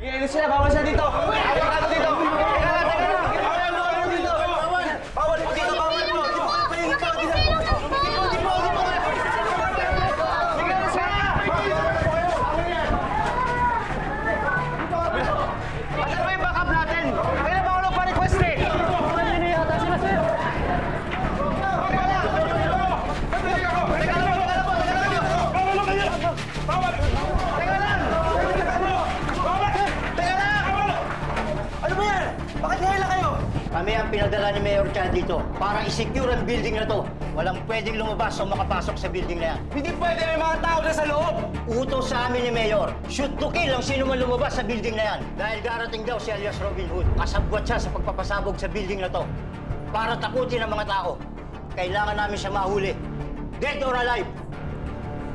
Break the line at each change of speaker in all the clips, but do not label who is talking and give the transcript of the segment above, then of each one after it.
Sige, sila, bawal siya dito! Bawal dito! Teka lang! Bawal dito! Bawal po dito! Bawal po! Asan ba yung backup natin? Kailan ba ako nagpa-request eh?
Kami ang pinadala ni Mayor Chan dito para i-secure ang building na to. Walang pwedeng lumabas o makapasok sa building na yan.
Hindi pwede, may mga tao na sa loob!
Utos sa amin ni Mayor, shoot to kill ang sino man lumabas sa building na yan. Dahil darating daw si alias Robin Hood. Kasabwat siya sa pagpapasabog sa building na to. Para takutin ang mga tao. Kailangan namin siya mahuli. Dead or alive.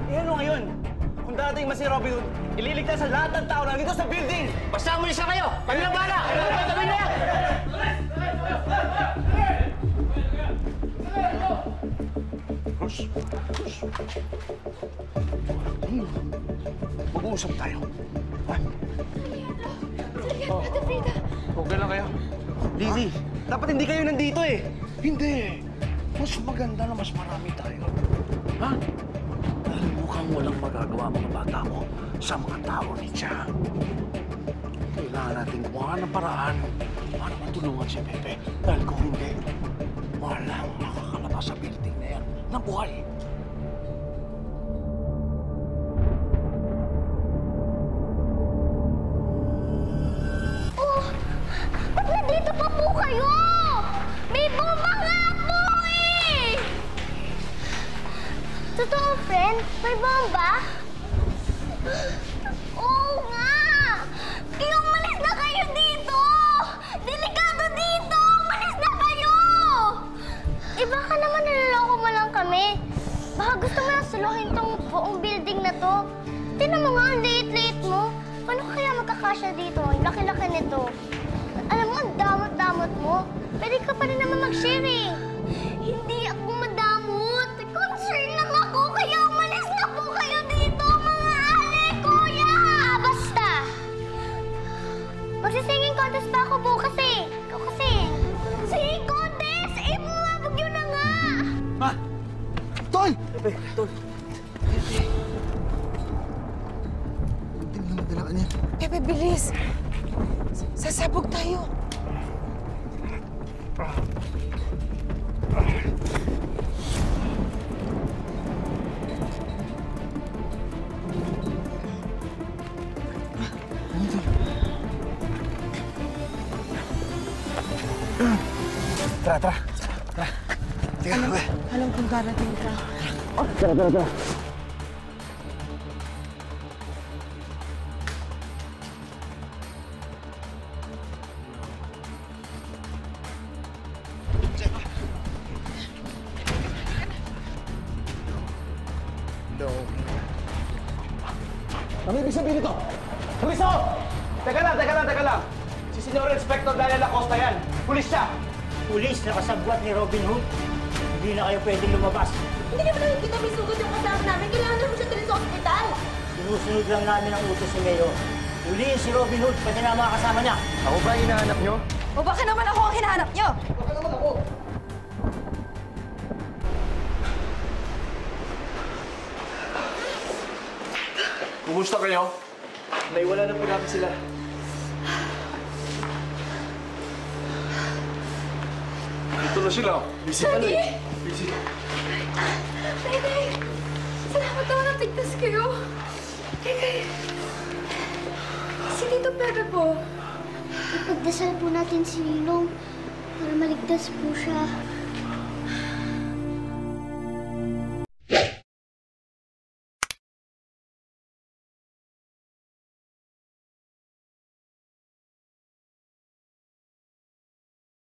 Eh ano ngayon? Kung darating mas si Robin Hood, ililigtas sa lahat ng tao na nandito sa building!
Basta umalis na kayo! Kami na bahala! Kami na yan!
Mag-uusap tayo.
Ate Frida!
Okay lang kayo? Lizzie, dapat hindi kayo nandito eh.
Hindi. Mas maganda na mas marami tayo. Ha? Dahil mukhang walang magagawa mga bata mo sa mga tao ni Tia. Kailangan natin gumawa ng paraan para matulungan si Pepe. Dahil kung hindi, walang makakalabas sa building na yan na buhay.
Oh! Ba't nandito pa po kayo? May bomba nga po eh! Totoo, friend? May bomba? Oo nga! Kaya umalis na kayo dito! Delikado dito! Umalis na kayo! Eh baka naman naloloko mo lang kami. Baka gusto mo lang suluhin tong buong building na to. Tingnan mo nga, ang liit-liit mo. Paano kaya magkakasya dito? Ang laki-laki nito. Alam mo, ang damot-damot mo. Pwede ka pa rin naman mag-share eh. Hindi ako madamot. Concern lang ako, kaya umalis na po kayo dito, mga ale, kuya! Basta! Magsisinging contest pa ako bukas eh. Ikaw kasi. Singing contest! Eh, bumabog yun na nga!
Ha? Tol!
Pepe, tol.
Tingnan mo dala ka niya.
Pepe, bilis! Sasabog tayo.
Tara. Teka,
Alam kong darating ka.
Tara.
No. Ano ibig sabihin nito? Pulis ako! Teka lang. Si Senyor Inspector Daniel Acosta yan. Pulis siya!
Pulis na kasabwat ni Robin Hood. Hindi na kayo pwedeng lumabas.
Hindi naman nakikita may sugat yung kasama namin. Kailangan naman siya dali sa ospital.
Sinusunod lang namin ang utos ni Mayor. Huliin si Robin Hood, pati na ang mga kasama niya.
Ako ba hinahanap nyo?
O baka naman ako ang hinahanap niyo?
Kumusta kayo? Naiwala na po namin sila. Dito na sila. Busy pa na eh. Busy.
Pepe! Salamat naman na tigtas kayo. Pepe! Si Tito Pepe po.
Ipagdasal po natin si Ninong para maligtas po siya.